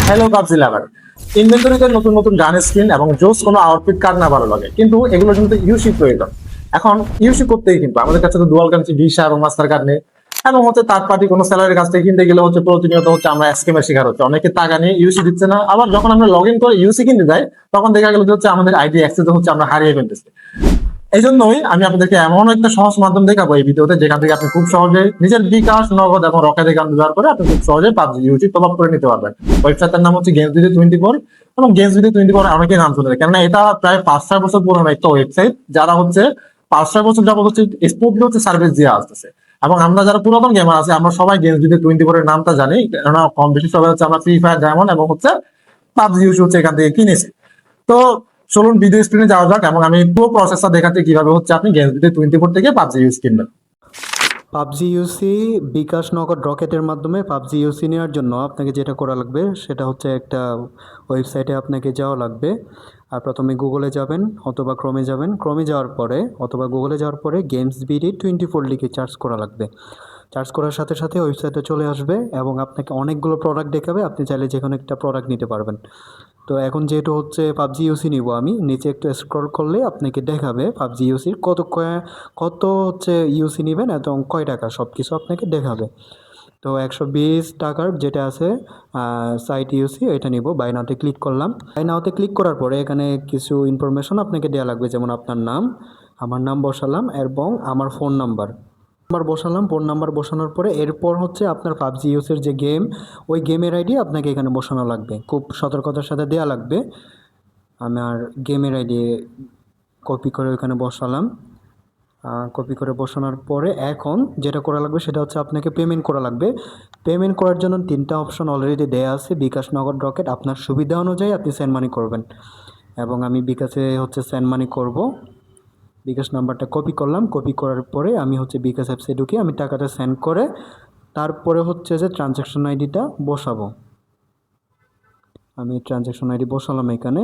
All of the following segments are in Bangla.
হ্যালো পাবজি লাভার, ইনভেন্টরিতে নতুন নতুন গান স্কিন এবং জোস কোনো আউটফিট কার না ভালো লাগে, কিন্তু এগুলো কিন্তু ইউসি প্রয়োজন। এখন ইউসি করতেই কিন্তু আমাদের কাছে তো ডুয়াল কারেন্সি ভিসা এবং মাস্টার কার্ড নেই, এবং হচ্ছে থার্ড পার্টি কোনো স্যালারির কাছ থেকে কিনতে গেলে হচ্ছে প্রতিনিয়ত হচ্ছে আমরা স্ক্যামের শিকার হচ্ছে, অনেকে টাকা নিয়ে ইউসি দিচ্ছে না, আবার যখন আমরা লগ ইন করে ইউসি কিনতে যাই তখন দেখা গেল যে হচ্ছে আমাদের আইডি অ্যাক্সেস হচ্ছে আমরা হারিয়ে ফেলতেছি। এই জন্যই আমি আপনাদেরকে এমন একটা সহজ মাধ্যম দেখাবো এই ভিডিওতে, যেখান থেকে আপনি খুব সহজে নিজের বিকাশ, নগদ এবং রকেট অ্যাকাউন্ট ব্যবহার করে আপনি খুব সহজে পাবজি ইউসি টপ আপ করে নিতে পারবেন। ওয়েবসাইটের নাম হচ্ছে গেমস24, এবং গেমস24 অনেকেই নাম শুনে, কেননা এটা প্রায় 5-6 বছর পুরনো একটা ওয়েবসাইট, যারা হচ্ছে 5-6 বছর যাবত হচ্ছে স্মুথলি হচ্ছে সার্ভিস দিয়ে আসতেছে। এবং আমরা যারা পুরাতন গেমার আছে আমরা সবাই গেমস24 এর নামটা জানি, কেননা কম বেশি সবাই হচ্ছে আমরা ফ্রি ফায়ার, ডায়মন্ড এবং হচ্ছে পাবজি ইউসি হচ্ছে এখান থেকে কিনেছি। তো চলুন ভিডিও স্ক্রিনে যাওয়া যাক, এবং আমি পুরো প্রসেসটা দেখাতে কিভাবে হচ্ছে আপনি গেমস24 থেকে পাবজি ইউজ কিনবেন। পাবজি ইউসি বিকাশ নগদ রকেটের মাধ্যমে পাবজি ইউসি নেওয়ার জন্য আপনাকে যেটা করা লাগবে সেটা হচ্ছে একটা ওয়েবসাইটে আপনাকে যাওয়া লাগবে। আর প্রথমে গুগলে যাবেন অথবা ক্রোমে যাবেন, ক্রোমে যাওয়ার পরে অথবা গুগলে যাওয়ার পরে গেমস24 লিখে সার্চ করা লাগবে। সার্চ করার সাথে সাথে ওয়েবসাইটে চলে আসবে এবং আপনাকে অনেকগুলো প্রোডাক্ট দেখাবে, আপনি চাইলে যে কোনো একটা প্রোডাক্ট নিতে পারবেন। তো এখন যেহেতু হচ্ছে পাবজি ইউসি নিব আমি, নিচে একটু স্ক্রল করলে আপনাকে দেখাবে পাবজি ইউসির কত হচ্ছে ইউসি নেবেন এবং কয় টাকা সব কিছু আপনাকে দেখাবে। তো 120 টাকার যেটা আছে সাইট ইউসি এটা নিব, বাই নাওতে ক্লিক করলাম। বাই নাওতে ক্লিক করার পরে এখানে কিছু ইনফরমেশন আপনাকে দেওয়া লাগবে, যেমন আপনার নাম, আমার নাম বসালাম এবং আমার ফোন নাম্বার বসালাম। ফোন নাম্বার বসানোর পরে এরপর হচ্ছে আপনার পাবজি ইউসের যে গেম, ওই গেমের আইডি আপনাকে এখানে বসানো লাগবে, খুব সতর্কতার সাথে দেওয়া লাগবে। আমার গেমের আইডি কপি করে ওইখানে বসালাম। কপি করে বসানোর পরে এখন যেটা করা লাগবে সেটা হচ্ছে আপনাকে পেমেন্ট করা লাগবে। পেমেন্ট করার জন্য 3টা অপশন অলরেডি দেয়া আছে, বিকাশ, নগদ, রকেট। আপনার সুবিধা অনুযায়ী আপনি সেন্ড মানি করবেন, এবং আমি বিকাশে হচ্ছে সেন্ড মানি করব। বিকাশ নাম্বারটা কপি করলাম, কপি করার পরে আমি হচ্ছে বিকাশ অ্যাপসে ঢুকে আমি টাকাটা সেন্ড করে তারপরে হচ্ছে যে ট্রানজ্যাকশন আইডিটা বসাবো। আমি ট্রানজ্যাকশন আইডি বসালাম এখানে।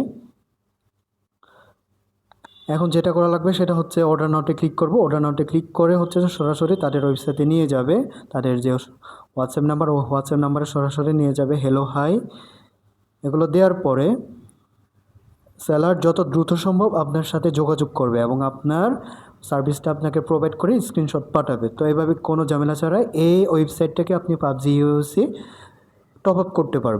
এখন যেটা করা লাগবে সেটা হচ্ছে অর্ডার নাওতে ক্লিক করব। অর্ডার নাওতে ক্লিক করে হচ্ছে যে সরাসরি তাদের ওয়েবসাইটে নিয়ে যাবে, তাদের যে হোয়াটসঅ্যাপ নাম্বার, ও হোয়াটসঅ্যাপ নাম্বারে সরাসরি নিয়ে যাবে। হ্যালো, হাই, এগুলো দেওয়ার পরে সেলার যত দ্রুত সম্ভব আপনার সাথে যোগাযোগ করবে এবং আপনার সার্ভিসটা আপনাকে প্রোভাইড করে স্ক্রিনশট পাঠাবে। তো এইভাবে কোনো ঝামেলা ছাড়াই এই ওয়েবসাইটটাকে আপনি পাবজি ইউসি টপ আপ করতে পারবেন।